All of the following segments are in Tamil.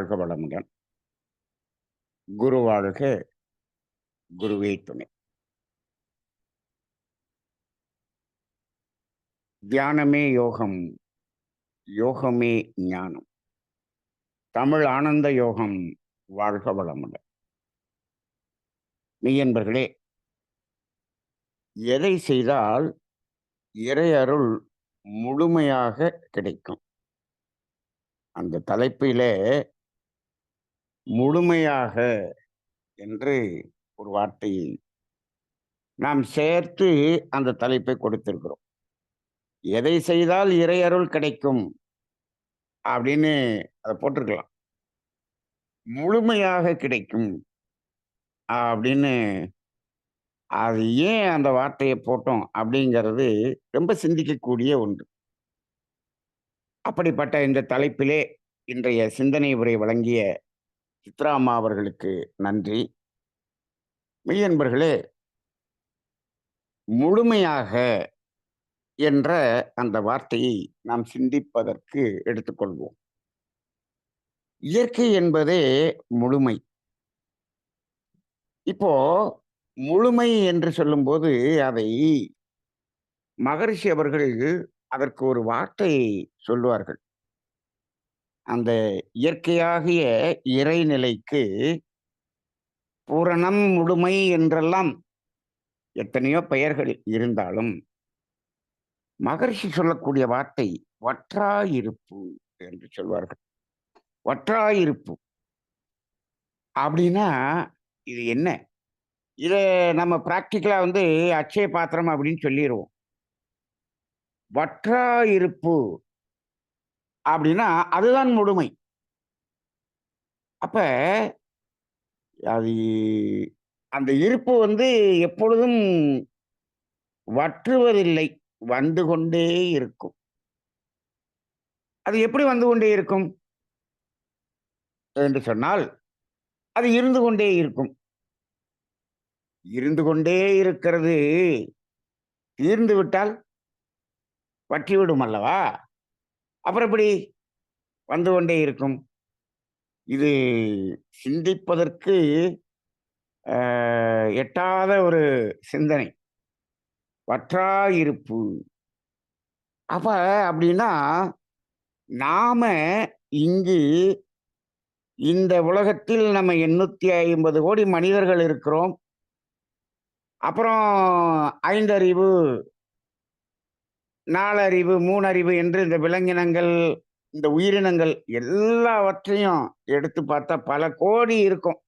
வாழ்க வளமுடன். குரு வாழ்க, குருவே துணை. தியானமே யோகம், யோகமே ஞானம். தமிழ் ஆனந்த யோகம். வாழ்க வளமுடன். மெய்யன்பர்களே, எதை செய்தால் இறை அருள் முழுமையாக கிடைக்கும்? அந்த தலைப்பிலே முழுமையாக என்று ஒரு வார்த்தையை நாம் சேர்த்து அந்த தலைப்பை கொடுத்திருக்கிறோம். எதை செய்தால் இறை அருள் கிடைக்கும் அப்படின்னு அதை போட்டிருக்கலாம். முழுமையாக கிடைக்கும் அப்படின்னு அது ஏன் அந்த வார்த்தையை போட்டோம் அப்படிங்கிறது ரொம்ப சிந்திக்கக்கூடிய ஒன்று. அப்படிப்பட்ட இந்த தலைப்பிலே இன்றைய சிந்தனை உரை வழங்கிய சித்ராமா அவர்களுக்கு நன்றி. மெய்யன்பர்களே, முழுமையாக என்ற அந்த வார்த்தையை நாம் சிந்திப்பதற்கு எடுத்துக்கொள்வோம். இயற்கை என்பதே முழுமை. இப்போ முழுமை என்று சொல்லும்போது அதை மகரிஷி அவர்கள் அதற்கு ஒரு வார்த்தை சொல்லுவார்கள். அந்த இயற்கையாகிய இறைநிலைக்கு பூரணம், முழுமை என்றெல்லாம் எத்தனையோ பெயர்கள் இருந்தாலும் மகரிஷி சொல்லக்கூடிய வார்த்தை வற்றாயிருப்பு என்று சொல்வார்கள். வற்றாயிருப்பு அப்படின்னா இது என்ன? இதை நம்ம பிராக்டிக்கலா அட்சய பாத்திரம் அப்படின்னு சொல்லிடுவோம். வற்றாயிருப்பு அப்படின்னா அதுதான் முழுமை. அப்ப அது அந்த இருப்பு எப்பொழுதும் வற்றுவதில்லை, வந்து கொண்டே இருக்கும். அது எப்படி வந்து கொண்டே இருக்கும் என்று சொன்னால், அது இருந்து கொண்டே இருக்கும். இருந்து கொண்டே இருக்கிறது தீர்ந்து விட்டால் வற்றிவிடும் அல்லவா? அப்புறம் எப்படி வந்து கொண்டே இருக்கும்? இது சிந்திப்பதற்கு எட்டாத ஒரு சிந்தனை. வற்றாயிருப்பு. அப்ப அப்படின்னா நாம இங்கு இந்த உலகத்தில் நம்ம 850 கோடி மனிதர்கள் இருக்கிறோம். அப்புறம் 5 அறிவு, 4 அறிவு, 3 அறிவு என்று இந்த விலங்கினங்கள், இந்த உயிரினங்கள் எல்லாவற்றையும் எடுத்து பார்த்தா பல கோடி இருக்கும்.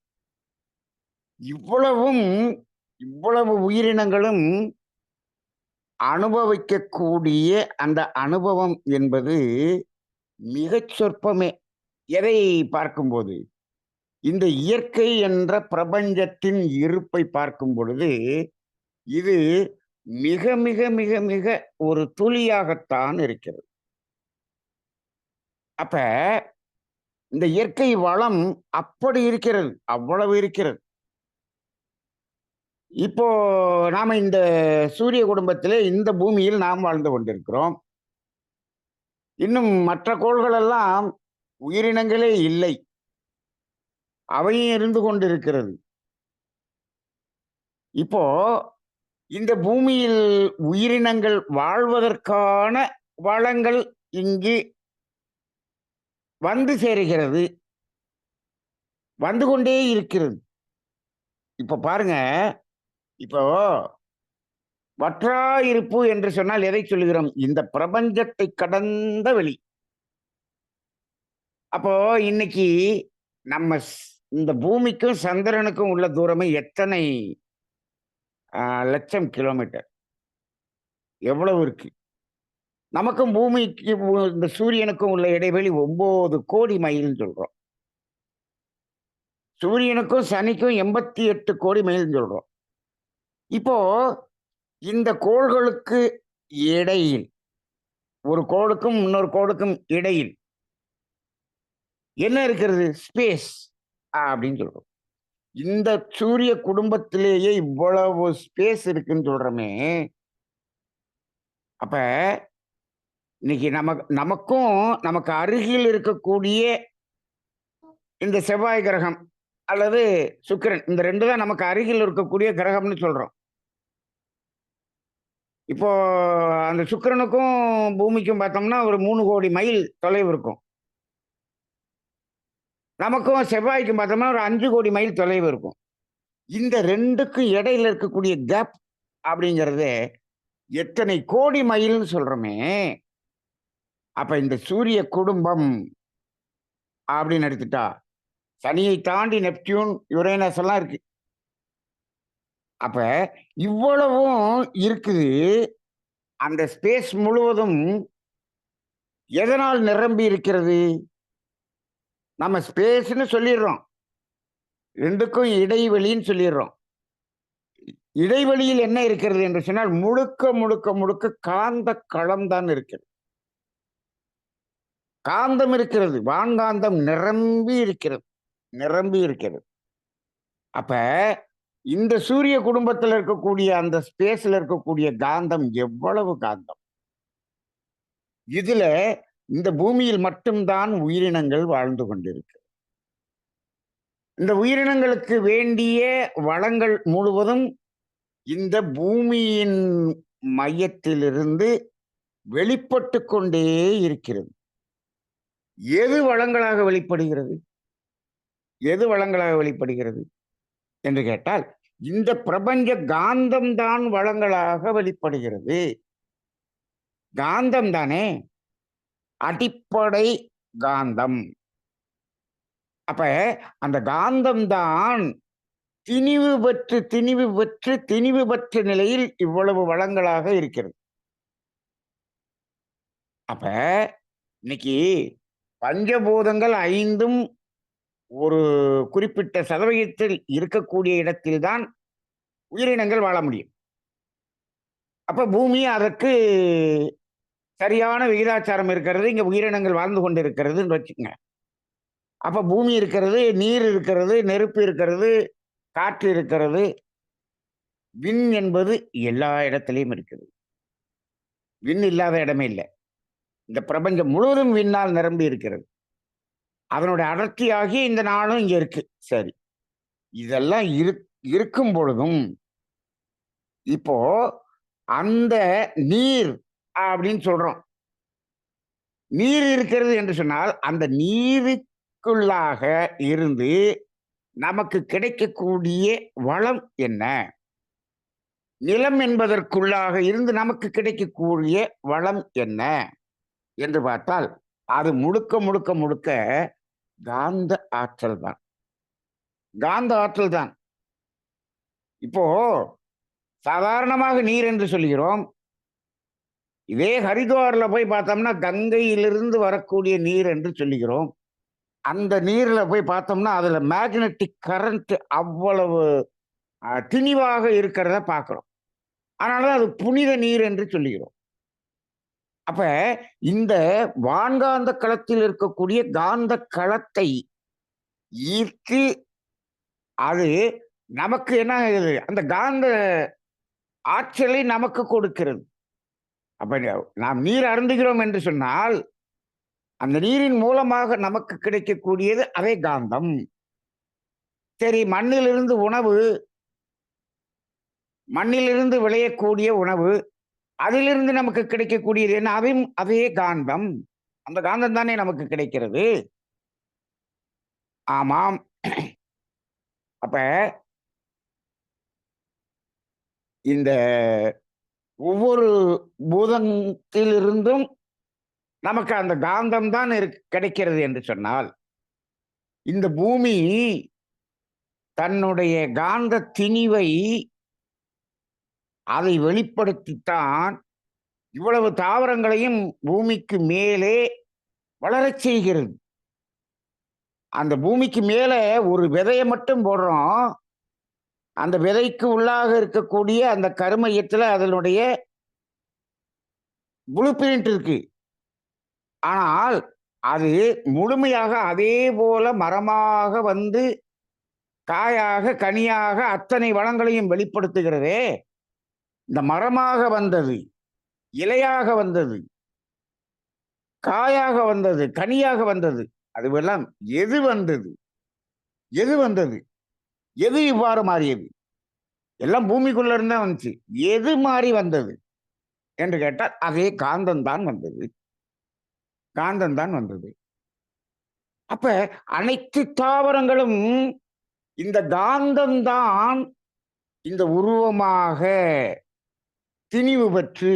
இவ்வளவு உயிரினங்களும் அனுபவிக்கக்கூடிய அந்த அனுபவம் என்பது மிகச் சொற்பமே. எதை பார்க்கும்போது, இந்த இயற்கை என்ற பிரபஞ்சத்தின் இருப்பை பார்க்கும் பொழுது இது மிக மிக மிக மிக ஒரு துளியாகத்தான் இருக்கிறது. அப்ப இந்த இயற்கை வளம் அப்படி இருக்கிறது, அவ்வளவு இருக்கிறது. இப்போ நாம இந்த சூரிய குடும்பத்திலே இந்த பூமியில் நாம் வாழ்ந்து கொண்டிருக்கிறோம். இன்னும் மற்ற கோள்கள் எல்லாம் உயிரினங்களே இல்லை, அவையும் இருந்து கொண்டிருக்கிறது. இப்போ இந்த பூமியில் உயிரினங்கள் வாழ்வதற்கான வளங்கள் இங்கு வந்து சேருகிறது, வந்து கொண்டே இருக்கிறது. இப்ப பாருங்க, இப்போ வற்றாயிருப்பு என்று சொன்னால் எதை சொல்லுகிறோம்? இந்த பிரபஞ்சத்தை கடந்த வெளி. அப்போ இன்னைக்கு நம்ம இந்த பூமிக்கும் சந்திரனுக்கும் உள்ள தூரமே எத்தனை லட்சம் கிலோமீட்டர்? எவ்வளவு இருக்கு? நமக்கும் பூமிக்கு இந்த சூரியனுக்கும் உள்ள இடைவெளி 9 கோடி மைல்னு சொல்றோம். சூரியனுக்கும் சனிக்கும் 88 கோடி மைல்னு சொல்றோம். இப்போ இந்த கோள்களுக்கு இடையில், ஒரு கோளுக்கும் இன்னொரு கோளுக்கும் இடையில் என்ன இருக்கிறது? ஸ்பேஸ் அப்படின்னு சொல்றோம். இந்த சூரிய குடும்பத்திலேயே இவ்வளவு ஸ்பேஸ் இருக்குன்னு சொல்றோமே. அப்ப இன்னைக்கு நமக்கும் நமக்கு அருகில் இருக்கக்கூடிய இந்த செவ்வாய் கிரகம் அல்லது சுக்கிரன் இந்த 2 தான் நமக்கு அருகில் இருக்கக்கூடிய கிரகம்னு சொல்றோம். இப்போ அந்த சுக்கிரனுக்கும் பூமிக்கும் பார்த்தோம்னா ஒரு 3,00,00,000 மைல் தொலைவு இருக்கும். நமக்கும் செவ்வாய்க்கும் பார்த்தோம்னா ஒரு 5,00,00,000 மைல் தொலைவு இருக்கும். இந்த 2க்கும் இடையில இருக்கக்கூடிய கேப் அப்படிங்கிறது எத்தனை கோடி மைல்னு சொல்றோமே! அப்ப இந்த சூரிய குடும்பம் அப்படின்னு எடுத்துட்டா, சனியை தாண்டி நெப்டியூன், யுரேனஸ் எல்லாம் இருக்கு. அப்ப இவ்வளவும் இருக்குது. அந்த ஸ்பேஸ் முழுவதும் எதனால் நிரம்பி இருக்கிறது? நம்ம ஸ்பேஸ்ன்னு சொல்லிடுறோம். 2க்கும் இடைவெளின்னு சொல்லிடுறோம். இடைவெளியில் என்ன இருக்கிறது என்று சொன்னால், முழுக்க, முழுக்க, முழுக்க காந்த களம் தான் இருக்கிறது. காந்தம் இருக்கிறது. வான்காந்தம் நிரம்பி இருக்கிறது. நிரம்பி இருக்கிறது. அப்ப இந்த சூரிய குடும்பத்துல இருக்கக்கூடிய அந்த ஸ்பேஸ்ல இருக்கக்கூடிய காந்தம் எவ்வளவு காந்தம்? இதுல இந்த பூமியில் மட்டும் தான் உயிரினங்கள் வாழ்ந்து கொண்டிருக்கு. இந்த உயிரினங்களுக்கு வேண்டிய வளங்கள் முழுவதும் இந்த பூமியின் மையத்திலிருந்து வெளிப்பட்டுக் கொண்டே இருக்கிறது. எது வளங்களாக வெளிப்படுகிறது? எது வளங்களாக வெளிப்படுகிறது என்று கேட்டால், இந்த பிரபஞ்ச காந்தம் தான் வளங்களாக வெளிப்படுகிறது. காந்தம் தானே! அடிப்படை காந்தம். அப்ப அந்த காந்தம் தான் திணிவு பெற்று, திணிவு பெற்று, திணிவு பெற்ற நிலையில் இவ்வளவு வளங்களாக இருக்கிறது. அப்ப இன்னைக்கு பஞ்சபூதங்கள் 5ம் ஒரு குறிப்பிட்ட சதவிகிதத்தில் இருக்கக்கூடிய இடத்தில் தான் உயிரினங்கள் வாழ முடியும். அப்ப பூமி அதற்கு சரியான விகிதாச்சாரம் இருக்கிறது. இங்க உயிரினங்கள் வாழ்ந்து கொண்டிருக்கிறதுன்னு வச்சுக்கங்க. அப்ப பூமி இருக்கிறது, நீர் இருக்கிறது, நெருப்பு இருக்கிறது, காற்று இருக்கிறது. விண் என்பது எல்லா இடத்திலயும் இருக்குது. விண் இல்லாத இடமே இல்ல. இந்த பிரபஞ்சம் முழுவதும் விண்ணால் நிரம்பி இருக்கிறது. அதனுடைய அடர்த்தியாகிய இந்த நாளும் இங்க இருக்கு. சரி. இதெல்லாம் இருக்கும் பொழுதும், இப்போ அந்த நீர் அப்படின்னு சொல்றோம். நீர் இருக்கிறது என்று சொன்னால், அந்த நீருக்குள்ளாக இருந்து நமக்கு கிடைக்கக்கூடிய வளம் என்ன? நிலம் என்பதற்குள்ளாக இருந்து நமக்கு கிடைக்கக்கூடிய வளம் என்ன? என்று பார்த்தால், அது முழுக்க, முழுக்க, முழுக்க காந்த ஆற்றல் தான். காந்த ஆற்றல் தான். இப்போ சாதாரணமாக நீர் என்று சொல்கிறோம். இதே ஹரித்வார்ல போய் பார்த்தோம்னா, கங்கையிலிருந்து வரக்கூடிய நீர் என்று சொல்லுகிறோம். அந்த நீர்ல போய் பார்த்தோம்னா, அதுல மேக்னெட்டிக் கரண்ட் அவ்வளவு திணிவாக இருக்கிறத பார்க்கிறோம். அதனால தான் அது புனித நீர் என்று சொல்லுகிறோம். அப்ப இந்த வான்காந்த களத்தில் இருக்கக்கூடிய காந்த களத்தை ஈர்த்து அது நமக்கு என்ன ஆகுது? அந்த காந்த ஆற்றலை நமக்கு கொடுக்கிறது. அப்ப நாம் நீர் அருந்துகிறோம் என்று சொன்னால், அந்த நீரின் மூலமாக நமக்கு கிடைக்கக்கூடியது அதே காந்தம். சரி மண்ணிலிருந்து உணவு, மண்ணிலிருந்து விளையக்கூடிய உணவு, அதிலிருந்து நமக்கு கிடைக்கக்கூடியது என்ன? அதுவும் அதே காந்தம். அந்த காந்தம் தானே நமக்கு கிடைக்கிறது. ஆமாம். அப்ப இந்த ஒவ்வொரு பூதத்திலிருந்தும் நமக்கு அந்த காந்தம் தான் கிடைக்கிறது என்று சொன்னால், இந்த பூமி தன்னுடைய காந்த திணிவை அதை வெளிப்படுத்தித்தான் இவ்வளவு தாவரங்களையும் பூமிக்கு மேலே வளரச் செய்கிறது. அந்த பூமிக்கு மேல ஒரு விதைய மட்டும் போடுறோம். அந்த விதைக்கு உள்ளாக இருக்கக்கூடிய அந்த கருமையத்துல அதனுடைய ப்ளூ பிரிண்ட் இருக்கு. ஆனால் அது முழுமையாக அதே போல மரமாக வந்து காயாக, கனியாக அத்தனை வளங்களையும் வெளிப்படுத்துகிறதே. இந்த மரமாக வந்தது, இலையாக வந்தது, காயாக வந்தது, கனியாக வந்தது. அதுவெல்லாம் எது வந்தது? எது வந்தது? எது இவ்வாறு மாறியது? எல்லாம் பூமிக்குள்ள இருந்தா வந்துச்சு. எது மாறி வந்தது என்று கேட்டால் அதே காந்தம் தான் வந்தது. காந்தம் தான் வந்தது. அப்ப அனைத்து தாவரங்களும் இந்த காந்தம் தான் இந்த உருவமாக திணிவு பெற்று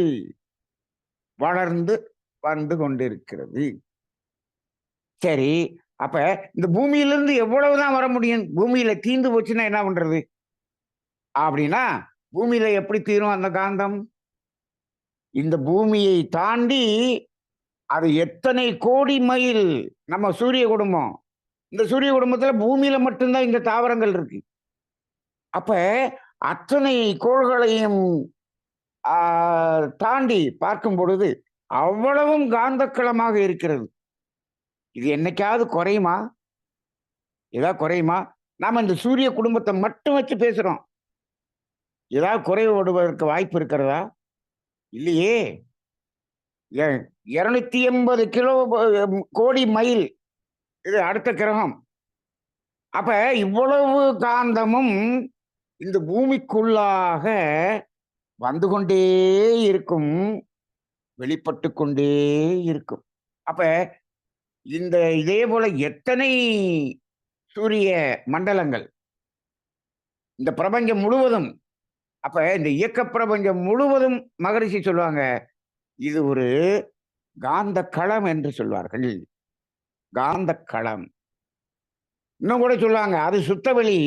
வளர்ந்து வந்து கொண்டிருக்கிறது. சரி, அப்ப இந்த பூமியிலிருந்து எவ்வளவுதான் வர முடியும்? பூமியில தீர்ந்து போச்சுன்னா என்ன பண்றது? அப்படின்னா, பூமியில எப்படி தீரும் அந்த காந்தம்? இந்த பூமியை தாண்டி அது எத்தனை கோடி மைல் நம்ம சூரிய குடும்பம். இந்த சூரிய குடும்பத்துல பூமியில மட்டும்தான் இந்த தாவரங்கள் இருக்கு. அப்ப அத்தனை கோள்களையும் ஆ தாண்டி பார்க்கும் பொழுது, அவ்வளவும் காந்தக்களமாக இருக்கிறது. இது என்னைக்காவது குறையுமா? ஏதாவது குறையுமா? நாம இந்த சூரிய குடும்பத்த மட்டும் வச்சு பேசுறோம். ஏதாவது குறைபடுவதற்கு வாய்ப்பு இருக்கிறதா? இல்லையே! எ 280 கிலோ கோடி மைல் இது அடுத்த கிரகம். அப்ப இவ்வளவு காந்தமும் இந்த பூமிக்குள்ளாக வந்து கொண்டே இருக்கும். வெளிப்பட்டுக் கொண்டே இருக்கும். அப்ப இந்த இதே போல எத்தனை சூரிய மண்டலங்கள் இந்த பிரபஞ்சம் முழுவதும் அப்ப இந்த இயக்க பிரபஞ்சம் முழுவதும் மகரிஷி சொல்லுவாங்க இது ஒரு காந்த களம் என்று சொல்வார்கள். காந்த களம். இன்னும் கூட சொல்லுவாங்க அது சுத்த வெளி,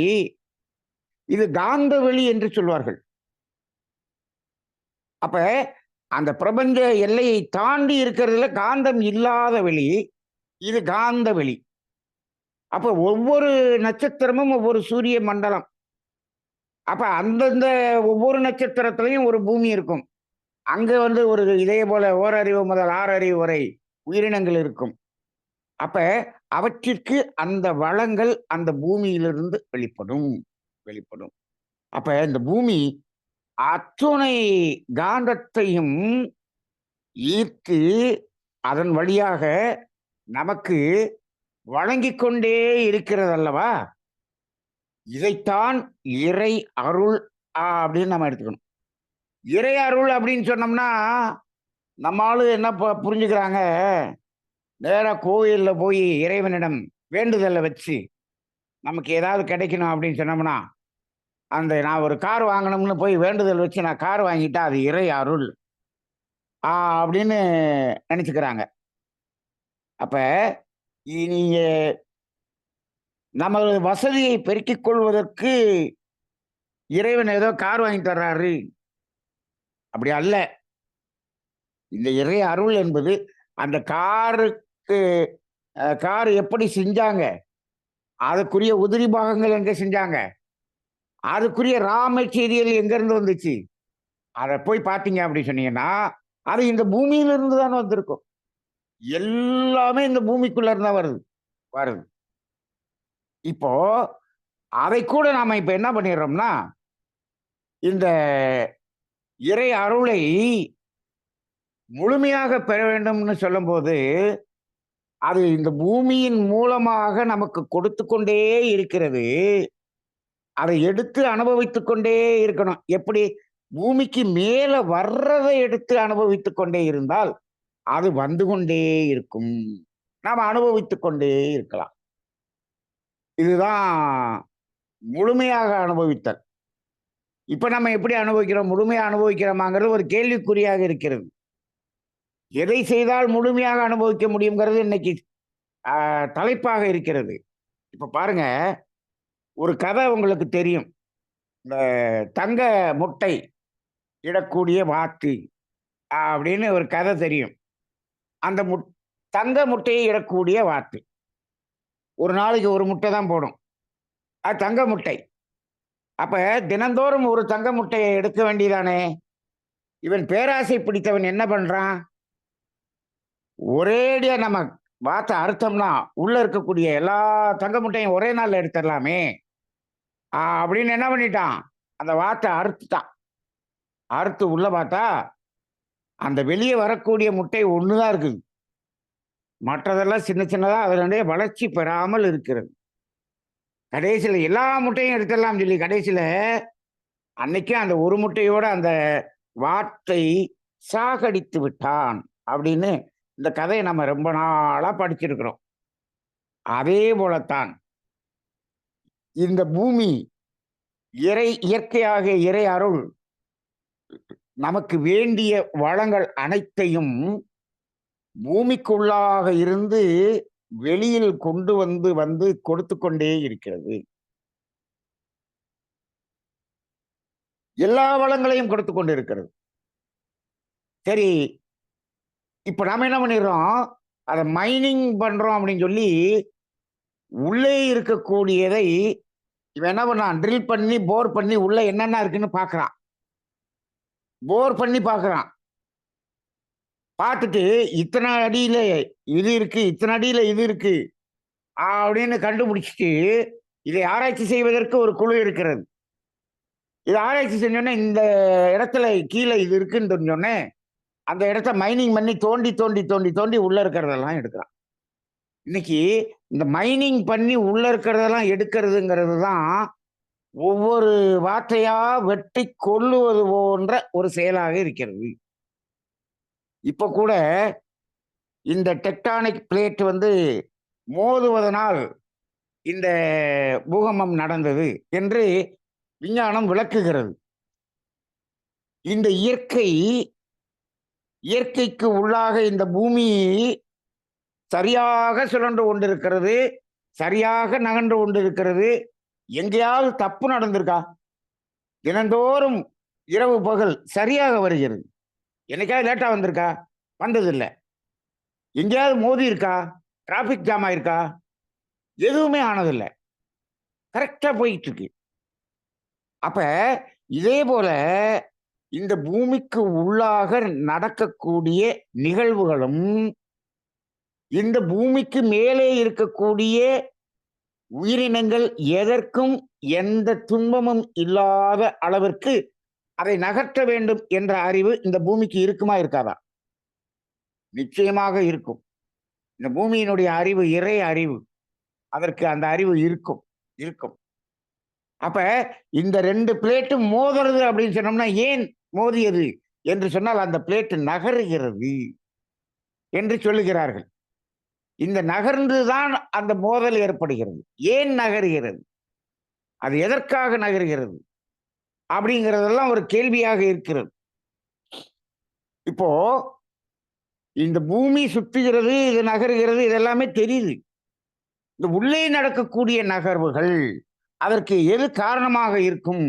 இது காந்த வெளி என்று சொல்வார்கள். அப்ப அந்த பிரபஞ்ச எல்லையை தாண்டி இருக்கிறதுல காந்தம் இல்லாத வெளி, இது காந்த வெளி. அப்ப ஒவ்வொரு நட்சத்திரமும் ஒவ்வொரு சூரிய மண்டலம். அப்ப அந்தந்த ஒவ்வொரு நட்சத்திரத்திலையும் ஒரு பூமி இருக்கும். அங்க வந்து ஒரு இதே போல ஓரறிவு முதல் ஆறறிவு வரை உயிரினங்கள் இருக்கும். அப்ப அவற்றிற்கு அந்த வளங்கள் அந்த பூமியிலிருந்து வெளிப்படும். வெளிப்படும். அப்ப இந்த பூமி அத்துணை காந்தத்தையும் ஈர்த்து அதன் வழியாக நமக்கு வழங்கிக் கொண்டே இருக்கிறது அல்லவா? இதைத்தான் இறை அருள் அப்படின்னு நம்ம எடுத்துக்கணும். இறை அருள் அப்படின்னு சொன்னோம்னா, நம்ம ஆளு என்ன புரிஞ்சுக்கிறாங்க, நேரா கோயில்ல போய் இறைவனிடம் வேண்டுதல வச்சு, நமக்கு ஏதாவது கிடைக்கணும் அப்படின்னு சொன்னோம்னா, அந்த நான் ஒரு கார் வாங்கணும்னு போய் வேண்டுதல் வச்சு நான் கார் வாங்கிட்டா அது இறை அருள். ஆ அப்படின்னு நெனச்சுக்கிறாங்க. அப்ப நீங்க நமது வசதியை பெருக்கிக் கொள்வதற்கு இறைவன் ஏதோ கார் வாங்கி தர்றாரு. அப்படி அல்ல. இந்த இறை அருள் என்பது அந்த காருக்கு கார் எப்படி செஞ்சாங்க? அதுக்குரிய உதிரி பாகங்கள் எங்க செஞ்சாங்க? அதுக்குரிய ரா மெட்டீரியல் எங்கேருந்து வந்துச்சு? அத போய் பார்த்தீங்க அப்படி சொன்னீங்கன்னா, அது இந்த பூமியிலிருந்து தான வந்திருக்கும். எல்லாமே இந்த பூமிக்குள்ள இருந்து தான் வருது வருது. இப்போ அதைக்கூட நாம இப்ப என்ன பண்ணிடுறோம்னா, இந்த இறை அருளை முழுமையாக பெற வேண்டும்னு சொல்லும்போது, அது இந்த பூமியின் மூலமாக நமக்கு கொடுத்துக் கொண்டே இருக்கிறது. அதை எடுத்து அனுபவித்துக் கொண்டே இருக்கணும். எப்படி? பூமிக்கு மேல வர்றதை எடுத்து அனுபவித்துக் கொண்டே இருந்தால், அது வந்து கொண்டே இருக்கும். நாம அனுபவித்துக் கொண்டே இருக்கலாம். இதுதான் முழுமையாக அனுபவித்தல். இப்ப நம்ம எப்படி அனுபவிக்கிறோம்? முழுமையா அனுபவிக்கிறோமாங்கிறது ஒரு கேள்விக்குறியாக இருக்கிறது. எதை செய்தால் முழுமையாக அனுபவிக்க முடியுங்கிறது இன்னைக்கு தலைப்பாக இருக்கிறது. இப்ப பாருங்க, ஒரு கதை உங்களுக்கு தெரியும். இந்த தங்க முட்டை இடக்கூடிய வாத்து அப்படின்னு ஒரு கதை தெரியும். அந்த தங்க முட்டையை இடக்கூடிய வாத்து. ஒரு நாளைக்கு ஒரு முட்டை தான் போடும். அது தங்க முட்டை. அப்ப தினந்தோறும் ஒரு தங்க முட்டையை எடுக்க வேண்டியதானே? இவன் பேராசை பிடித்தவன் என்ன பண்றான்? ஒரேடியா நம்ம வாத்த அறுத்தோம்னா, உள்ள இருக்கக்கூடிய எல்லா தங்க முட்டையும் ஒரே நாள்ல எடுத்துடலாமே! அப்படின்னு என்ன பண்ணிட்டான்? அந்த வாத்த அறுத்துட்டான். அறுத்து உள்ள பார்த்தா, அந்த வெளிய வரக்கூடிய முட்டை ஒண்ணு தான் இருக்குது. மற்றதெல்லாம் சின்ன சின்னதா அதனுடைய வளர்ச்சி பெறாமல் இருக்கிறது. கடைசியில எல்லா முட்டையும் எடுத்துடலாம் சொல்லி கடைசியில அன்னைக்கு அந்த ஒரு முட்டையோட அந்த வாத்தை சாகடித்து விட்டான் அப்படின்னு இந்த கதையை நம்ம ரொம்ப நாளா படிச்சிருக்கிறோம். அதே போலத்தான் இந்த பூமி இயற்கையாக இறை அருள் நமக்கு வேண்டிய வளங்கள் அனைத்தையும் பூமிக்குள்ளாக இருந்து வெளியில் கொண்டு வந்து வந்து கொடுத்து கொண்டே இருக்கிறது. எல்லா வளங்களையும் கொடுத்து கொண்டு இருக்கிறது. சரி, இப்ப நாம என்ன பண்ணிடுறோம், அதை மைனிங் பண்றோம் அப்படின்னு சொல்லி உள்ளே இருக்கக்கூடியதை இவன் என்ன பண்ணான், ட்ரில் பண்ணி போர் பண்ணி உள்ள என்னென்ன இருக்குன்னு பாக்குறான். போர் பண்ணி பாக்குறான். பார்த்துட்டு இத்தனை அடியில இது இருக்கு, இத்தனை அடியில இது இருக்கு அப்படின்னு கண்டுபிடிச்சிட்டு இதை ஆராய்ச்சி செய்வதற்கு ஒரு குழு இருக்கிறது. இதை ஆராய்ச்சி செஞ்சோன்னே இந்த இடத்துல கீழே இது இருக்குன்னு தெரிஞ்சோடனே அந்த இடத்த மைனிங் பண்ணி தோண்டி தோண்டி தோண்டி தோண்டி உள்ள இருக்கிறதெல்லாம் எடுக்கிறான். இன்னைக்கு இந்த மைனிங் பண்ணி உள்ள இருக்கிறதெல்லாம் எடுக்கிறதுங்கிறது தான் ஒவ்வொரு வார்த்தையா வெட்டி கொல்லுவது போன்ற ஒரு செயலாக இருக்கிறது. இப்ப கூட இந்த டெக்டானிக் பிளேட் மோதுவதனால் இந்த பூகம்பம் நடந்தது என்று விஞ்ஞானம் விளக்குகிறது. இந்த இயற்கைக்கு உள்ளாக இந்த பூமி சரியாக சுழன்று கொண்டிருக்கிறது, சரியாக நகன்று கொண்டிருக்கிறது. எங்கேயாவது தப்பு நடந்திருக்கா? தினந்தோறும் இரவு பகல் சரியாக வருகிறது. என்னைக்காவது லேட்டா வந்திருக்கா? வந்ததில்லை. எங்கேயாவது மோதி இருக்கா? டிராபிக் ஜாம் ஆயிருக்கா? எதுவுமே ஆனதில்லை. கரெக்டா போயிட்டு இருக்கு. அப்ப இதே போல இந்த பூமிக்கு உள்ளாக நடக்கக்கூடிய நிகழ்வுகளும் இந்த பூமிக்கு மேலே இருக்கக்கூடிய உயிரினங்கள் எதற்கும் எந்த துன்பமும் இல்லாத அளவிற்கு அதை நகர்த்த வேண்டும் என்ற அறிவு இந்த பூமிக்கு இருக்குமா இருக்காதா? நிச்சயமாக இருக்கும். இந்த பூமியினுடைய அறிவு இறை அறிவு. அதற்கு அந்த அறிவு இருக்கும் இருக்கும். அப்ப இந்த 2 பிளேட்டும் மோதுறது அப்படின்னு சொன்னோம்னா ஏன் மோதியது என்று சொன்னால் அந்த பிளேட் நகருகிறது என்று சொல்லுகிறார்கள். இந்த நகர்ந்துதான் அந்த மோதல் ஏற்படுகிறது. ஏன் நகருகிறது, அது எதற்காக நகருகிறது அப்படிங்கிறதெல்லாம் ஒரு கேள்வியாக இருக்கிறது. இப்போ இந்த பூமி சுற்றுகிறது, இது நகருகிறது, இதெல்லாமே தெரியுது. இந்த உள்ளே நடக்கக்கூடிய நகர்வுகள் அதற்கு எது காரணமாக இருக்கும்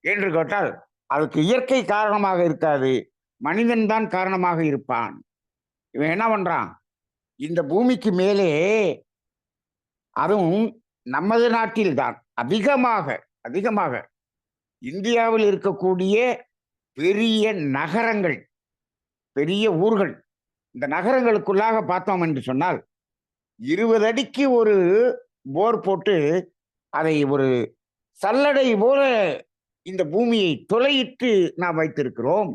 என்று கேட்டால் அதுக்கு இயற்கை காரணமாக இருக்காது, மனிதன் தான் காரணமாக இருப்பான். இவன் என்ன பண்றான், இந்த பூமிக்கு மேலே அதுவும் நமது நாட்டில் தான் அதிகமாக அதிகமாக இந்தியாவில் இருக்கக்கூடிய பெரிய நகரங்கள், பெரிய ஊர்கள், இந்த நகரங்களுக்குள்ளாக பார்த்தோம் என்று சொன்னால் 20 அடிக்கு ஒரு போர் போட்டு அதை ஒரு சல்லடை போல இந்த பூமியை துளையிட்டு நாம் வைத்திருக்கிறோம்.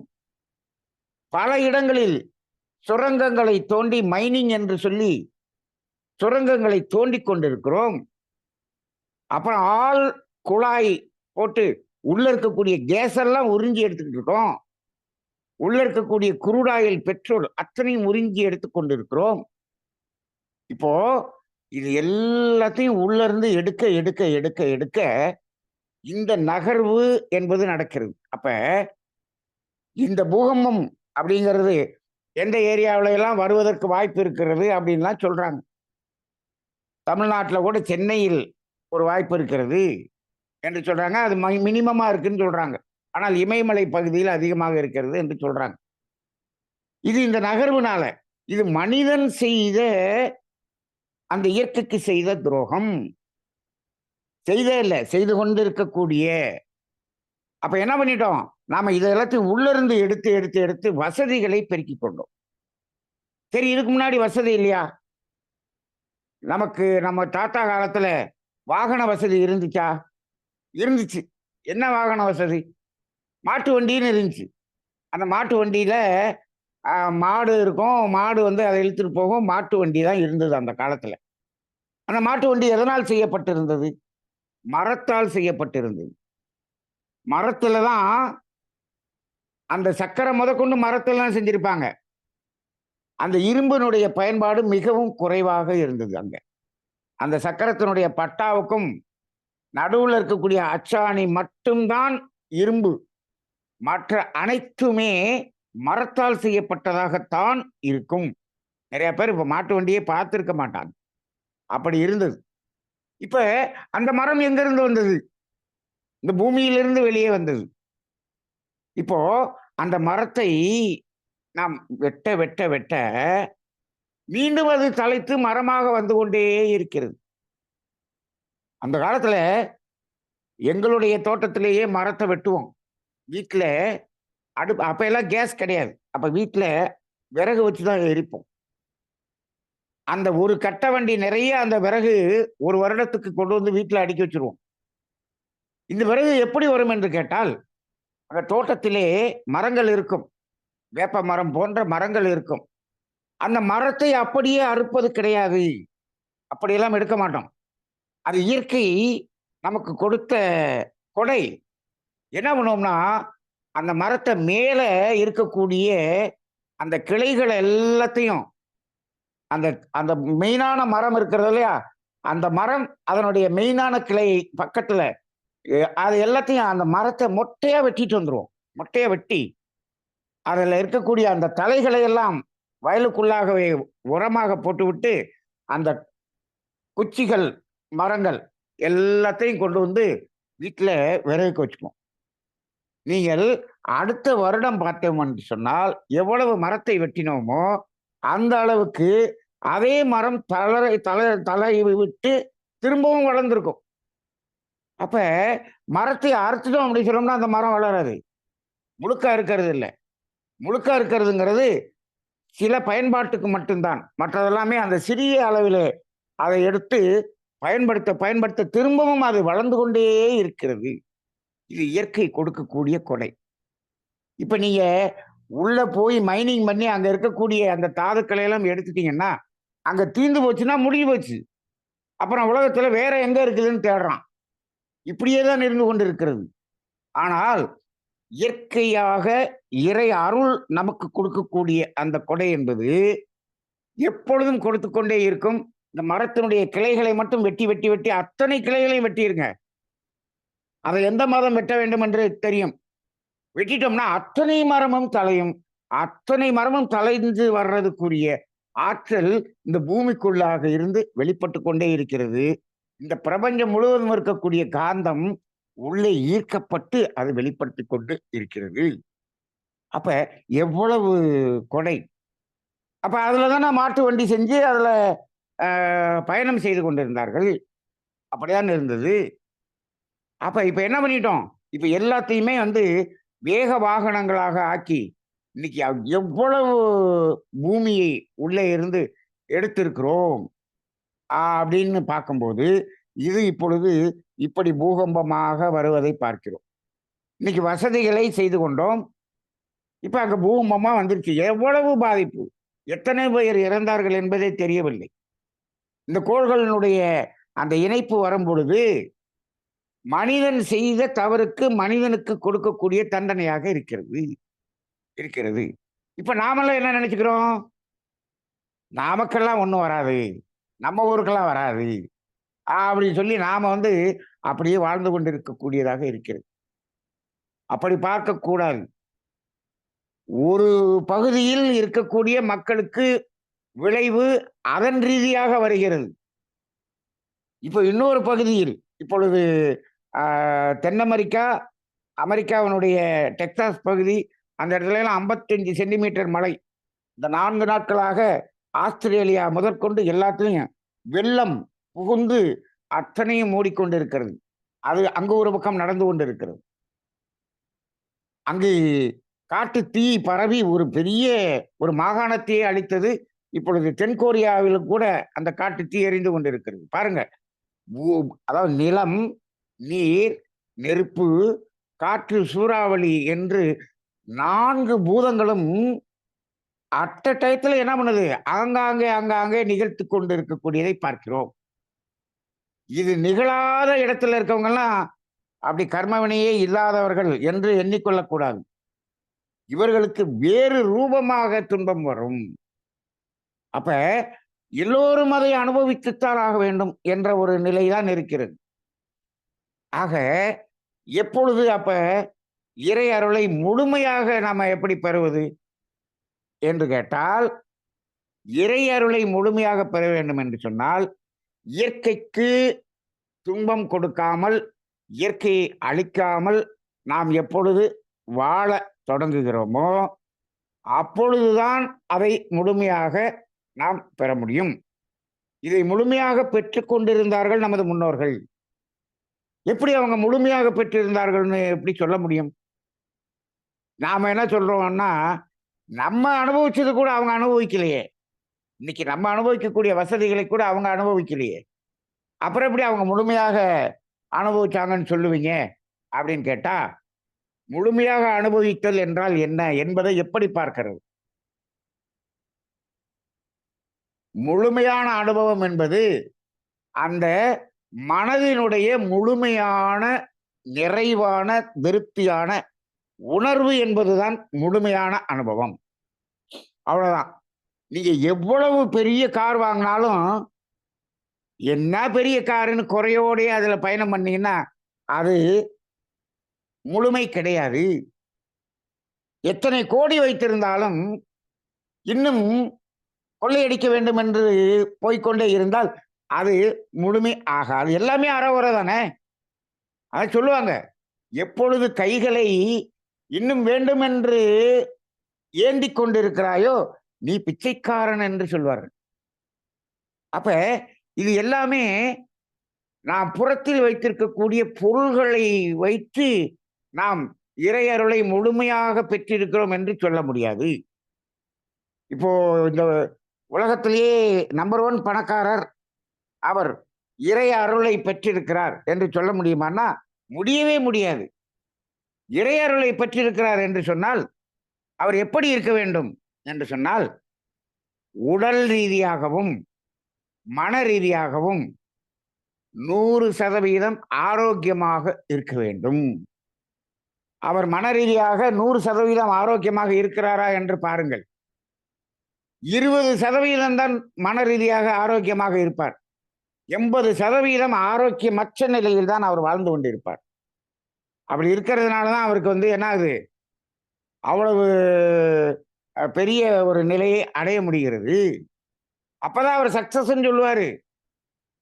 பல இடங்களில் சுரங்கங்களை தோண்டி மைனிங் என்று சொல்லி சுரங்கங்களை தோண்டி கொண்டிருக்கிறோம். அப்புறம் ஆள் குழாய் போட்டு உள்ள இருக்கக்கூடிய கேஸ் எல்லாம் உறிஞ்சி எடுத்துக்கிட்டு இருக்கோம். உள்ள இருக்கக்கூடிய குரூடாயில் பெட்ரோல் அத்தனையும் உறிஞ்சி எடுத்து கொண்டிருக்கிறோம். இப்போ இது எல்லாத்தையும் உள்ள இருந்து எடுக்க எடுக்க எடுக்க எடுக்க இந்த நகர்வு என்பது நடக்கிறது. அப்ப இந்த பூகம்பம் அப்படிங்கிறது எந்த ஏரியாவில எல்லாம் வருவதற்கு வாய்ப்பு இருக்கிறது அப்படின்லாம் சொல்றாங்க. தமிழ்நாட்டில் கூட சென்னையில் ஒரு வாய்ப்பு இருக்கிறது என்று சொல்றாங்க. அது மினிமமா இருக்குன்னு சொல்றாங்க. ஆனால் இமயமலை பகுதியில் அதிகமாக இருக்கிறது என்று சொல்றாங்க. இது இந்த நகர்வுனால, இது மனிதன் செய்த அந்த இயற்கைக்கு செய்த துரோகம். செய்து கொண்டிருக்கக்கூடிய. அப்ப என்ன பண்ணிட்டோம், நாம இதை எல்லாத்தையும் உள்ள இருந்து எடுத்து எடுத்து எடுத்து வசதிகளை பெருக்கிக் கொண்டோம். சரி, இதுக்கு முன்னாடி வசதி இல்லையா? நமக்கு நம்ம தாத்தா காலத்துல வாகன வசதி இருந்துச்சா? இருந்துச்சு. என்ன வாகன வசதி? மாட்டு வண்டின்னு இருந்துச்சு. அந்த மாட்டு வண்டியில மாடு இருக்கும். மாடு அதை இழுத்துட்டு போகும். மாட்டு வண்டி தான் இருந்தது அந்த காலத்துல. அந்த மாட்டு வண்டி எதனால் செய்யப்பட்டிருந்தது? மரத்தால் செய்யப்பட்டிருந்தது. மரத்துல தான் அந்த சக்கரை முதற்கொண்டு மரத்துல தான் செஞ்சிருப்பாங்க. அந்த இரும்பினுடைய பயன்பாடு மிகவும் குறைவாக இருந்தது அங்க. அந்த சக்கரத்தினுடைய பட்டாவுக்கும் நடுவுல இருக்கக்கூடிய அச்சாணி மட்டும்தான் இரும்பு. மற்ற அனைத்துமே மரத்தால் செய்யப்பட்டதாகத்தான் இருக்கும். நிறைய பேர் இப்ப மாட்டு வண்டியே பார்த்திருக்க மாட்டாங்க. அப்படி இருந்தது. இப்ப அந்த மரம் எங்கிருந்து வந்தது? இந்த பூமியிலிருந்து வெளியே வந்தது. இப்போ அந்த மரத்தை நாம் வெட்ட வெட்ட வெட்ட மீண்டும் அது தழைத்து மரமாக வந்து கொண்டே இருக்கிறது. அந்த காலத்துல எங்களுடைய தோட்டத்திலேயே மரத்தை வெட்டுவோம். வீட்ல அப்ப எல்லாம் கேஸ் கிடையாது. அப்ப வீட்ல விறகு வச்சுதான் எரிப்போம். அந்த ஒரு கட்ட வண்டி நிறைய அந்த விறகு ஒரு வருடத்துக்கு கொண்டு வந்து வீட்டுல அடுக்கி வச்சிருவோம். இந்த விறகு எப்படி வரும் என்று கேட்டால், அங்க தோட்டத்திலே மரங்கள் இருக்கும். வேப்ப மரம் போன்ற மரங்கள் இருக்கும். அந்த மரத்தை அப்படியே அறுப்பது கிடையாது. அப்படியெல்லாம் எடுக்க மாட்டோம். அது இயற்கை நமக்கு கொடுத்த கொடை. என்ன பண்ணுவோம்னா, அந்த மரத்தை மேல இருக்கக்கூடிய அந்த கிளைகள் எல்லாத்தையும் அந்த அந்த மெயினான மரம் இருக்கிறது இல்லையா? அந்த மரம் அதனுடைய மெயினான கிளை பக்கத்துல அது எல்லாத்தையும் அந்த மரத்தை மொட்டையா வெட்டிட்டு வந்துருவோம். மொட்டையா வெட்டி அதுல இருக்கக்கூடிய அந்த தலைகளை எல்லாம் வயலுக்குள்ளாகவே உரமாக போட்டுவிட்டு அந்த குச்சிகள், மரங்கள் எல்லாத்தையும் கொண்டு வந்து வீட்டுல விறகுக்கு வச்சுக்குவோம். நீங்கள் அடுத்த வருடம் பார்த்தோம் என்று சொன்னால், எவ்வளவு மரத்தை வெட்டினோமோ அந்த அளவுக்கு அதே மரம் தலை விட்டு திரும்பவும் வளர்ந்திருக்கும். அப்ப மரத்தை அறுத்துட்டோம் அப்படின்னு சொன்னோம்னா அந்த மரம் வளராது. முழுக்கா இருக்கிறது இல்லை. முழுக்கா இருக்கிறதுங்கிறது சில பயன்பாட்டுக்கு மட்டும்தான். மற்றதெல்லாமே அந்த சிறிய அளவில் அதை எடுத்து பயன்படுத்த பயன்படுத்த திரும்பவும் அது வளர்ந்து கொண்டே இருக்கிறது. இது இயற்கை கொடுக்கக்கூடிய கொடை. இப்ப நீங்க உள்ள போய் மைனிங் பண்ணி அங்க இருக்கக்கூடிய அந்த தாதுக்களை எல்லாம் எடுத்துட்டீங்கன்னா, அங்க தீர்ந்து போச்சுன்னா முடிஞ்சு போச்சு. அப்புறம் உலகத்துல வேற எங்க இருக்குதுன்னு தேடுறான். இப்படியே தான் இருந்து கொண்டு இருக்கிறது. ஆனால் இயற்கையாக இறை அருள் நமக்கு கொடுக்கக்கூடிய அந்த கொடை என்பது எப்பொழுதும் கொடுத்து கொண்டே இருக்கும். இந்த மரத்தினுடைய கிளைகளை மட்டும் வெட்டி வெட்டி வெட்டி அத்தனை கிளைகளையும் வெட்டிருங்க. அதை எந்த மதம் வெட்ட வேண்டும் என்று தெரியும். வெட்டிட்டோம்னா அத்தனை மரமும் தலையும். அத்தனை மரமும் தலைந்து வர்றதுக்குரிய ஆற்றல் இந்த பூமிக்குள்ளாக இருந்து வெளிப்பட்டு கொண்டே இருக்கிறது. இந்த பிரபஞ்சம் முழுவதும் இருக்கக்கூடிய காந்தம் உள்ளே ஈர்க்கப்பட்டு அது வெளிப்படுத்தி கொண்டு இருக்கிறது. அப்ப எவ்வளவு கொடை. அப்ப அதுலதானே மாட்டு வண்டி செஞ்சு அதுல பயணம் செய்து கொண்டிருந்தார்கள். அப்படிதான் இருந்தது. அப்ப இப்ப என்ன பண்ணிட்டோம்? இப்ப எல்லாத்தையுமே வந்து வேக வாகனங்களாக ஆக்கி இன்னைக்கு எவ்வளவு பூமியை உள்ளே இருந்து எடுத்திருக்கிறோம் அப்படின்னு பார்க்கும்போது இது இப்பொழுது இப்படி பூகம்பமாக வருவதை பார்க்கிறோம். இன்னைக்கு வசதிகளை செய்து கொண்டோம். இப்ப அங்க பூகம்பமா வந்துருச்சு. எவ்வளவு பாதிப்பு, எத்தனை பேர் இறந்தார்கள் என்பதே தெரியவில்லை. இந்த கோள்களினுடைய அந்த இணைப்பு வரும் பொழுது மனிதன் செய்த தவறுக்கு மனிதனுக்கு கொடுக்கக்கூடிய தண்டனையாக இருக்கிறது. இப்ப நாமெல்லாம் என்ன நினைச்சுக்கிறோம்? நமக்கெல்லாம் ஒண்ணும் வராது, நம்ம ஊருக்கெல்லாம் வராது அப்படின்னு சொல்லி நாம வந்து அப்படியே வாழ்ந்து கொண்டு இருக்கக்கூடியதாக இருக்கிறது. அப்படி பார்க்க கூடாது. ஒரு பகுதியில் இருக்கக்கூடிய மக்களுக்கு விளைவு அதன் ரீதியாக வருகிறது. இப்ப இன்னொரு பகுதியில் இப்பொழுது தென் அமெரிக்கா, அமெரிக்காவினுடைய டெக்சாஸ் பகுதி, அந்த இடத்துல எல்லாம் 55 சென்டிமீட்டர் மழை. இந்த 4 நாட்களாக ஆஸ்திரேலியா முதற்கொண்டு எல்லாத்துலயும் வெள்ளம் புகுந்து அத்தனையும் மூடிக்கொண்டு இருக்கிறது. அது அங்கு ஒரு பக்கம் நடந்து கொண்டு இருக்கிறது. அங்கு காட்டு தீ பரவி ஒரு பெரிய ஒரு மாகாணத்தையே அழித்தது. இப்பொழுது தென்கொரியாவில் கூட அந்த காட்டு தீ எரிந்து கொண்டிருக்கிறது. பாருங்க, அதாவது நிலம், நீர், நெருப்பு, காற்று, சூறாவளி என்று 4 பூதங்களும் அட்ட டயத்துல என்ன பண்ணுது? ஆங்காங்கே ஆங்காங்கே நிகழ்த்தி கொண்டு இருக்கக்கூடியதை பார்க்கிறோம். இது நிகழாத இடத்துல இருக்கவங்க எல்லாம் அப்படி கர்மவினையே இல்லாதவர்கள் என்று எண்ணிக்கொள்ளக்கூடாது. இவர்களுக்கு வேறு ரூபமாக துன்பம் வரும். அப்ப எல்லோரும் அதை அனுபவித்துத்தான் ஆக வேண்டும் என்ற ஒரு நிலைதான் இருக்கிறது. ஆக எப்பொழுது அப்ப இறை அருளை முழுமையாக நாம எப்படி பெறுவது என்று கேட்டால், இறை அருளை முழுமையாக பெற வேண்டும் என்று சொன்னால், இயற்கைக்கு துன்பம் கொடுக்காமல், இயற்கையை அழிக்காமல் நாம் எப்பொழுது வாழ தொடங்குகிறோமோ, அப்பொழுதுதான் அதை முழுமையாக நாம் பெற முடியும். இதை முழுமையாக பெற்றுக் கொண்டிருந்தார்கள் நமது முன்னோர்கள். எப்படி அவங்க முழுமையாக பெற்றிருந்தார்கள்னு எப்படி சொல்ல முடியும்? நாம என்ன சொல்றோம்னா, நம்ம அனுபவிச்சது கூட அவங்க அனுபவிக்கலையே. இன்னைக்கு நம்ம அனுபவிக்கக்கூடிய வசதிகளை கூட அவங்க அனுபவிக்கலையே. அப்புறம் எப்படி அவங்க முழுமையாக அனுபவிச்சாங்கன்னு சொல்லுவீங்க அப்படின்னு கேட்டா, முழுமையாக அனுபவித்தல் என்றால் என்ன என்பதை எப்படி பார்க்கிறது? முழுமையான அனுபவம் என்பது அந்த மனதினுடைய முழுமையான, நிறைவான, திருப்தியான உணர்வு என்பதுதான் முழுமையான அனுபவம். அவ்வளவுதான். நீங்க எவ்வளவு பெரிய கார் வாங்கினாலும், என்ன பெரிய காருன்னு குறையோடயே அதுல பயணம் பண்ணீங்கன்னா, அது முழுமை கிடையாது. எத்தனை கோடி வைத்திருந்தாலும், இன்னும் கொள்ளையடிக்க வேண்டும் என்று போய்க்கொண்டே இருந்தால், அது முழுமை ஆகாது. எல்லாமே அறகுறை தானே. அத சொல்லுவாங்க. எப்பொழுது கைகளை இன்னும் வேண்டும் என்று ஏந்திக் கொண்டிருக்கிறாயோ, நீ பிச்சைக்காரன் என்று சொல்வார்கள். அப்ப இது எல்லாமே நாம் புறத்தில் வைத்திருக்கக்கூடிய பொருள்களை வைத்து நாம் இறை அருளை முழுமையாக பெற்றிருக்கிறோம் என்று சொல்ல முடியாது. இப்போ இந்த உலகத்திலேயே நம்பர் 1 பணக்காரர் அவர் இறை அருளை பெற்றிருக்கிறார் என்று சொல்ல முடியுமான்னா முடியவே முடியாது. இறை அருளை பெற்றிருக்கிறார் என்று சொன்னால் அவர் எப்படி இருக்க வேண்டும் என்று சொன்னால், உடல் ரீதியாகவும் மன ரீதியாகவும் 100% ஆரோக்கியமாக இருக்க வேண்டும். அவர் மன ரீதியாக 100% ஆரோக்கியமாக இருக்கிறாரா என்று பாருங்கள். 20% தான் மன ரீதியாக ஆரோக்கியமாக இருப்பார். 80% ஆரோக்கியமற்ற நிலையில் தான் அவர் வாழ்ந்து கொண்டிருப்பார். அப்படி இருக்கிறதுனால தான் அவருக்கு என்ன ஆகுது, அவ்வளவு பெரிய ஒரு நிலையை அடைய முடிகிறது. அப்பதான் அவர் சக்சஸ்ன்னு சொல்லுவாரு.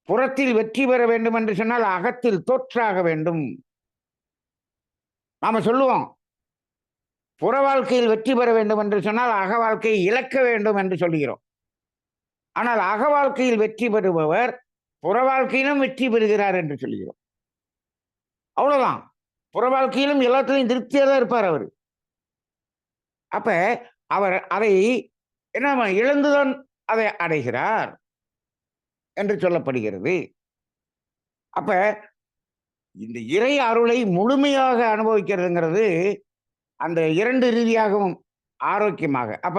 புறத்தில் வெற்றி பெற வேண்டும் என்று சொன்னால் அகத்தில் தோற்றாக வேண்டும். நாம சொல்லுவோம், புற வாழ்க்கையில் வெற்றி பெற வேண்டும் என்று சொன்னால் அக வாழ்க்கையை இழக்க வேண்டும் என்று சொல்கிறோம். ஆனால் அக வாழ்க்கையில் வெற்றி பெறுபவர் புற வாழ்க்கையிலும் வெற்றி பெறுகிறார் என்று சொல்கிறோம். அவ்வளவுதான். புற வாழ்க்கையிலும் எல்லாத்திலையும் திருப்தியா தான் இருப்பார் அவர். அப்ப அவர் அதை என்ன இழந்துதான் அதை அடைகிறார் என்று சொல்லப்படுகிறது. அப்ப இந்த இறை அருளை முழுமையாக அனுபவிக்கிறதுங்கிறது அந்த 2 ரீதியாகவும் ஆரோக்கியமாக. அப்ப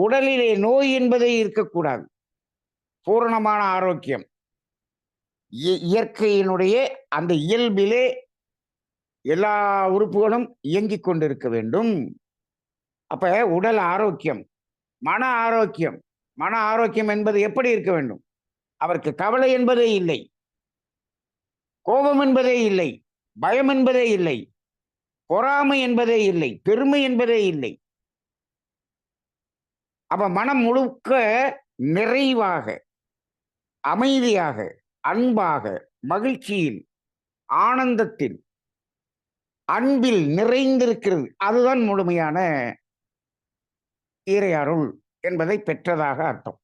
உடலிலே நோய் என்பதே இருக்கக்கூடாது. பூரணமான ஆரோக்கியம். இயற்கையினுடைய அந்த இயல்பிலே எல்லா உறுப்புகளும் இயங்கிக் கொண்டிருக்க வேண்டும். அப்ப உடல் ஆரோக்கியம், மன ஆரோக்கியம். மன ஆரோக்கியம் என்பது எப்படி இருக்க வேண்டும்? அவருக்கு கவலை என்பதே இல்லை, கோபம் என்பதே இல்லை, பயம் என்பதே இல்லை, பொறாமை என்பதே இல்லை, பெருமை என்பதே இல்லை. அப்ப மனம் முழுக்க நிறைவாக, அமைதியாக, அன்பாக, மகிழ்ச்சியில், ஆனந்தத்தில், அன்பில் நிறைந்திருக்கிறது. அதுதான் முழுமையான இறை அருள் என்பதை பெற்றதாக அர்த்தம்.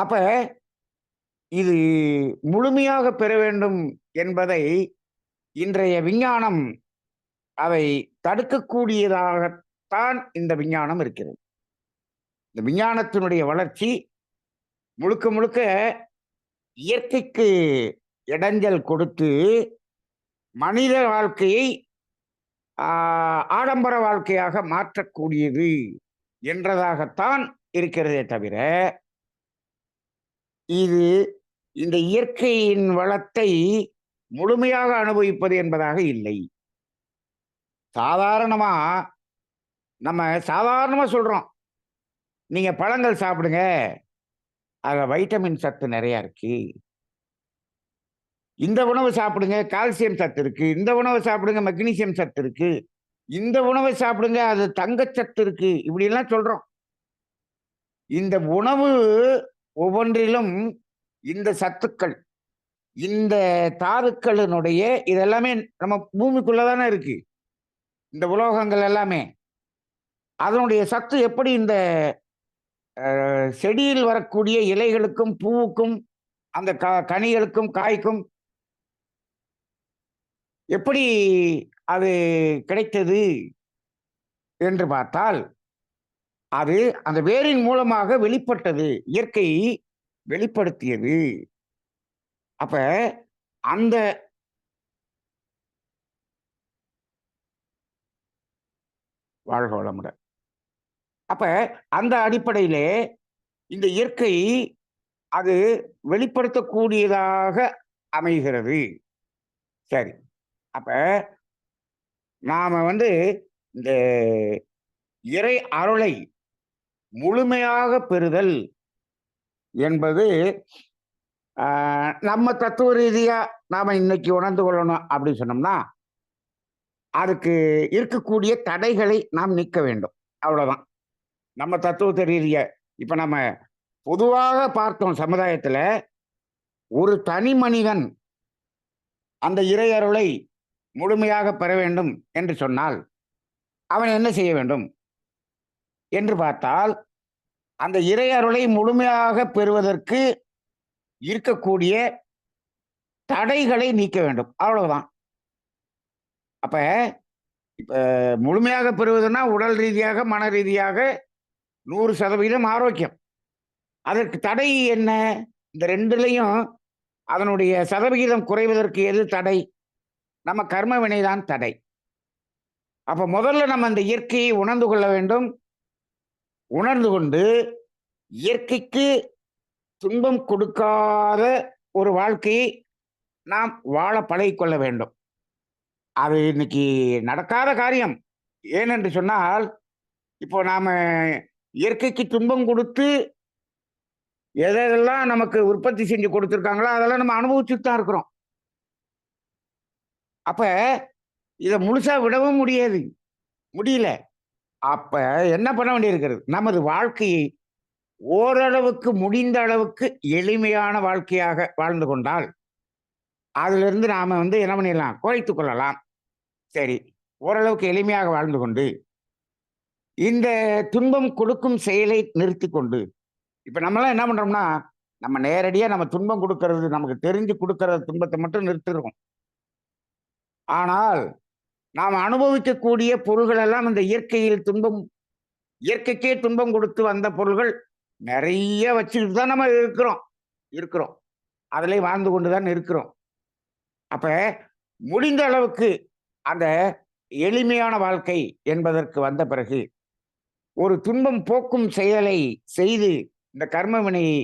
அப்ப இது முழுமையாக பெற வேண்டும் என்பதை இன்றைய விஞ்ஞானம் அதை தடுக்கக்கூடியதாகத்தான் இந்த விஞ்ஞானம் இருக்கிறது. இந்த விஞ்ஞானத்தினுடைய வளர்ச்சி முழுக்க முழுக்க இயற்கைக்கு இடைஞ்சல் கொடுத்து மனித வாழ்க்கையை ஆடம்பர வாழ்க்கையாக மாற்றக்கூடியது என்றதாகத்தான் இருக்கிறதே தவிர, இது இந்த இயற்கையின் வளத்தை முழுமையாக அனுபவிப்பது என்பதாக இல்லை. சாதாரணமா நம்ம சாதாரணமா சொல்றோம், நீங்க பழங்கள் சாப்பிடுங்க, அதுல வைட்டமின் சத்து நிறைய இருக்கு. இந்த உணவு சாப்பிடுங்க, கால்சியம் சத்து இருக்கு. இந்த உணவை சாப்பிடுங்க, மெக்னீசியம் சத்து இருக்கு. இந்த உணவை சாப்பிடுங்க, அது தங்கச்சத்து இருக்கு. இப்படி எல்லாம் சொல்றோம். இந்த உணவு ஒவ்வொன்றிலும் இந்த சத்துக்கள், இந்த தாதுக்களினுடைய இதெல்லாமே நம்ம பூமிக்குள்ளதானே இருக்கு. இந்த உலோகங்கள் எல்லாமே அதனுடைய சத்து எப்படி இந்த செடியில் வரக்கூடிய இலைகளுக்கும் பூவுக்கும் அந்த கனிகளுக்கும் காய்க்கும் எப்படி அது கிடைத்தது என்று பார்த்தால், அது அந்த வேரின் மூலமாக வெளிப்பட்டது. இயற்கை வெளிப்படுத்தியது. அப்ப அந்த வாழ்க வளமுடன். அப்ப அந்த அடிப்படையிலே இந்த இயற்கை அது வெளிப்படுத்தக்கூடியதாக அமைகிறது. சரி. அப்ப நாம இந்த இறை அருளை முழுமையாக பெறுதல் என்பது நம்ம தத்துவ ரீதியா நாம இன்னைக்கு உணர்ந்து கொள்ளணும் அப்படின்னு சொன்னோம்னா, அதுக்கு இருக்கக்கூடிய தடைகளை நாம் நீக்க வேண்டும். அவ்வளவுதான். நம்ம தத்துவ ரீதியா இப்ப நம்ம பொதுவாக பார்த்தோம் சமுதாயத்துல, ஒரு தனி மனிதன் அந்த இறை அருளை முழுமையாக பெற வேண்டும் என்று சொன்னால் அவன் என்ன செய்ய வேண்டும் என்று பார்த்தால், அந்த இறை அருளை முழுமையாக பெறுவதற்கு இருக்கக்கூடிய தடைகளை நீக்க வேண்டும். அவ்வளவுதான். அப்ப இப்ப முழுமையாக பெறுவதுன்னா உடல் ரீதியாக, மன ரீதியாக 100% ஆரோக்கியம். அதற்கு தடை என்ன? இந்த ரெண்டுலையும் அதனுடைய சதவிகிதம் குறைவதற்கு எது தடை? நம்ம கர்ம வினைதான் தடை. அப்ப முதல்ல நம்ம அந்த இயற்கையை உணர்ந்து கொள்ள வேண்டும். உணர்ந்து கொண்டு இயற்கைக்கு துன்பம் கொடுக்காத ஒரு வாழ்க்கையை நாம் வாழ பழகிக்கொள்ள வேண்டும். அது இன்னைக்கு நடக்காத காரியம். ஏனென்று சொன்னால், இப்போ நாம இயற்கைக்கு துன்பம் கொடுத்து எதெல்லாம் நமக்கு உற்பத்தி செஞ்சு கொடுத்துருக்காங்களோ அதெல்லாம் நம்ம அனுபவிச்சுட்டு தான் இருக்கிறோம். அப்ப இத முழுசா விடவும் முடியல. அப்ப என்ன பண்ண வேண்டியிருக்கிறது? நமது வாழ்க்கையை ஓரளவுக்கு முடிந்த அளவுக்கு எளிமையான வாழ்க்கையாக வாழ்ந்து கொண்டால், அதிலிருந்து நாம என்ன பண்ணிடலாம்? குறைத்துக் கொள்ளலாம். சரி, ஓரளவுக்கு எளிமையாக வாழ்ந்து கொண்டு இந்த துன்பம் கொடுக்கும் செயலை நிறுத்தி கொண்டு, இப்ப நம்மளாம் என்ன பண்றோம்னா, நம்ம நேரடியா நம்ம துன்பம் கொடுக்கறது, நமக்கு தெரிஞ்சு கொடுக்கற துன்பத்தை மட்டும் நிறுத்திடுறோம். ஆனால் நாம் அனுபவிக்கக்கூடிய பொருள்கள் எல்லாம் இந்த இயற்கைக்கே துன்பம் கொடுத்து வந்த பொருள்கள் நிறைய வச்சுக்கிட்டு தான் நம்ம இருக்கிறோம். அதிலே வாழ்ந்து கொண்டுதான் இருக்கிறோம். அப்ப முடிந்த அளவுக்கு அந்த எளிமையான வாழ்க்கை என்பதற்கு வந்த பிறகு ஒரு துன்பம் போக்கும் செயலை செய்து இந்த கர்ம வினையை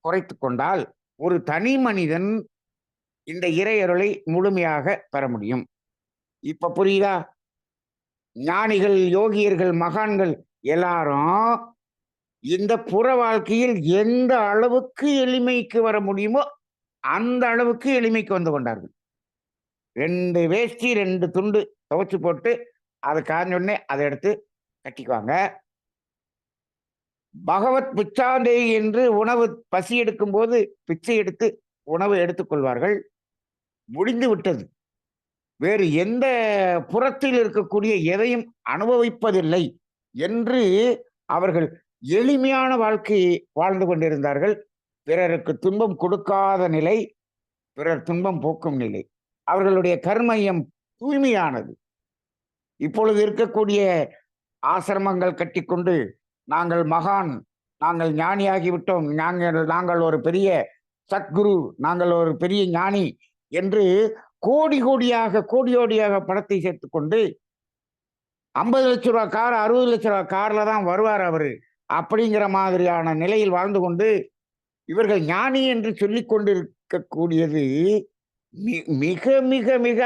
குறைத்து கொண்டால் ஒரு தனி மனிதன் இந்த இறை அருளை முழுமையாக பெற முடியும். இப்ப புரியுதா? ஞானிகள், யோகியர்கள், மகான்கள் எல்லாரும் இந்த புற வாழ்க்கையில் எந்த அளவுக்கு எளிமைக்கு வர முடியுமோ அந்த அளவுக்கு எளிமைக்கு வந்து கொண்டார்கள். 2 வேஷ்டி 2 துண்டு துவைச்சு போட்டு அதை காஞ்ச உடனே அதை எடுத்து கட்டிக்குவாங்க. பகவத் பிச்சாந்தேயி என்று உணவு பசி எடுக்கும் போது பிச்சை எடுத்து உணவு எடுத்துக்கொள்வார்கள். முடிந்து விட்டது. வேறு எந்த புறத்தில் இருக்கக்கூடிய எதையும் அனுபவிப்பதில்லை என்று அவர்கள் எளிமையான வாழ்க்கையை வாழ்ந்து கொண்டிருந்தார்கள். பிறருக்கு துன்பம் கொடுக்காத நிலை, பிறர் துன்பம் போக்கும் நிலை. அவர்களுடைய கர்மயம் தூய்மையானது. இப்பொழுது இருக்கக்கூடிய ஆசிரமங்கள் கட்டிக்கொண்டு நாங்கள் மகான், நாங்கள் ஞானியாகிவிட்டோம், நாங்கள் ஒரு பெரிய சத்குரு, நாங்கள் ஒரு பெரிய ஞானி என்று கோடியோடியாக பணத்தை சேர்த்துக்கொண்டு 50 லட்ச ரூபா கார், 60 லட்ச ரூபா கார்ல தான் வருவார் அவரு அப்படிங்கிற மாதிரியான நிலையில் வாழ்ந்து கொண்டு இவர்கள் ஞானி என்று சொல்லிக் கொண்டு இருக்கக்கூடியது மிக மிக மிக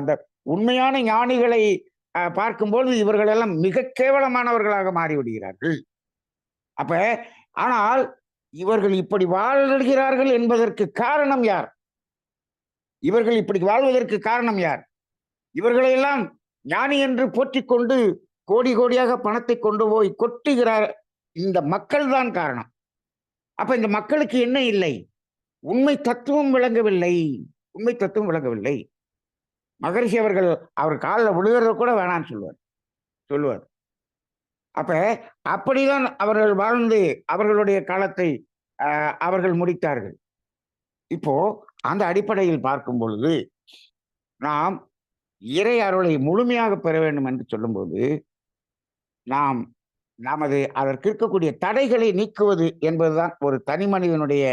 அந்த உண்மையான ஞானிகளை பார்க்கும்போது இவர்கள் எல்லாம் மிக கேவலமானவர்களாக மாறிவிடுகிறார்கள். அப்ப ஆனால் இவர்கள் இப்படி வாழ்கிறார்கள் என்பதற்கு காரணம் யார்? இவர்கள் இப்படி வாழ்வதற்கு காரணம் யார்? இவர்களையெல்லாம் ஞானி என்று போற்றிக் கொண்டு கோடி கோடியாக பணத்தை கொண்டு போய் கொட்டுகிறார் இந்த மக்கள் தான் காரணம். அப்ப இந்த மக்களுக்கு என்ன இல்லை? உண்மை தத்துவம் விளங்கவில்லை. உண்மை தத்துவம் விளங்கவில்லை. மகரிஷி அவர்கள் அவர் காலில் விழுகிறத கூட வேணான்னு சொல்லுவார். அப்ப அப்படிதான் அவர்கள் வாழ்ந்து அவர்களுடைய காலத்தை அவர்கள் முடித்தார்கள். இப்போ அந்த அடிப்படையில் பார்க்கும் பொழுது நாம் இறை அருளை முழுமையாக பெற வேண்டும் என்று சொல்லும்போது நாம் அதற்கு இருக்கக்கூடிய தடைகளை நீக்குவது என்பதுதான் ஒரு தனி மனிதனுடைய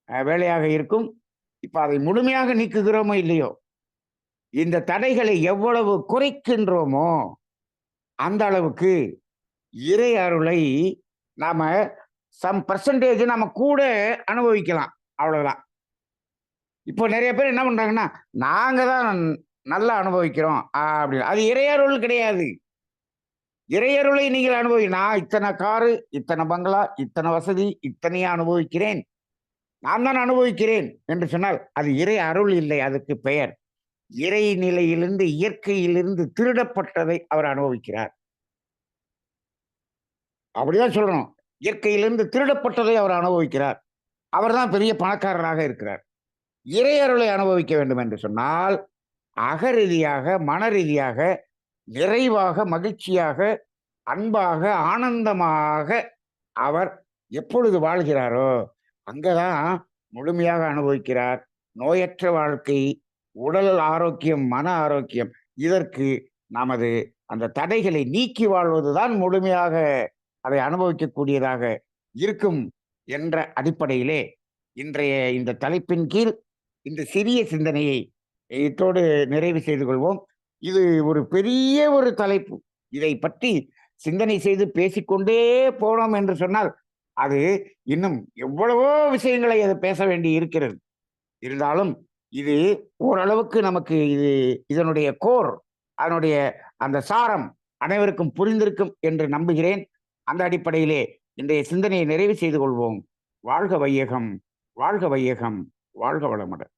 வேலையாக இருக்கும். இப்ப அதை முழுமையாக நீக்குகிறோமோ இல்லையோ, இந்த தடைகளை எவ்வளவு குறைக்கின்றோமோ அந்த அளவுக்கு இறை அருளை நாம சம் பர்சன்டேஜ் நம்ம கூட அனுபவிக்கலாம். அவ்வளவுதான். இப்போ நிறைய பேர் என்ன பண்றாங்கன்னா, நாங்க தான் நல்லா அனுபவிக்கிறோம் அப்படின்னு. அது இறையருள் கிடையாது. இறையருளை நீங்கள் நான் இத்தனை காரு, இத்தனை பங்களா, இத்தனை வசதி, இத்தனையே அனுபவிக்கிறேன், நான் தான் அனுபவிக்கிறேன் என்று சொன்னால் அது இறை அருள் இல்லை. அதுக்கு பெயர் இறை நிலையிலிருந்து, இயற்கையிலிருந்து திருடப்பட்டதை அவர் அனுபவிக்கிறார். அப்படிதான் சொல்லணும். இயற்கையிலிருந்து திருடப்பட்டதை அவர் அனுபவிக்கிறார். அவர் தான் பெரிய பணக்காரராக இருக்கிறார். இறையருளை அனுபவிக்க வேண்டும் என்று சொன்னால் அகரீதியாக, மன ரீதியாக நிறைவாக, மகிழ்ச்சியாக, அன்பாக, ஆனந்தமாக அவர் எப்பொழுது வாழ்கிறாரோ அங்கதான் முழுமையாக அனுபவிக்கிறார். நோயற்ற வாழ்க்கை, உடல் ஆரோக்கியம், மன ஆரோக்கியம், இதற்கு நமது அந்த தடைகளை நீக்கி வாழ்வதுதான் முழுமையாக அதை அனுபவிக்கக்கூடியதாக இருக்கும் என்ற அடிப்படையிலே இன்றைய இந்த தலைப்பின் கீழ் இந்த சிறிய சிந்தனையை இத்தோடு நிறைவு செய்து கொள்வோம். இது ஒரு பெரிய ஒரு தலைப்பு. இதை பற்றி சிந்தனை செய்து பேசிக்கொண்டே போனோம் என்று சொன்னால் அது இன்னும் எவ்வளவோ விஷயங்களை அது பேச வேண்டி இருக்கிறது. இருந்தாலும் இது ஓரளவுக்கு நமக்கு இதனுடைய கோர், அதனுடைய அந்த சாரம் அனைவருக்கும் புரிந்திருக்கும் என்று நம்புகிறேன். அந்த அடிப்படையிலே இன்றைய சிந்தனையை நிறைவு செய்து கொள்வோம். வாழ்க வையகம், வாழ்க வையகம், வாழ்க வளமுடன்.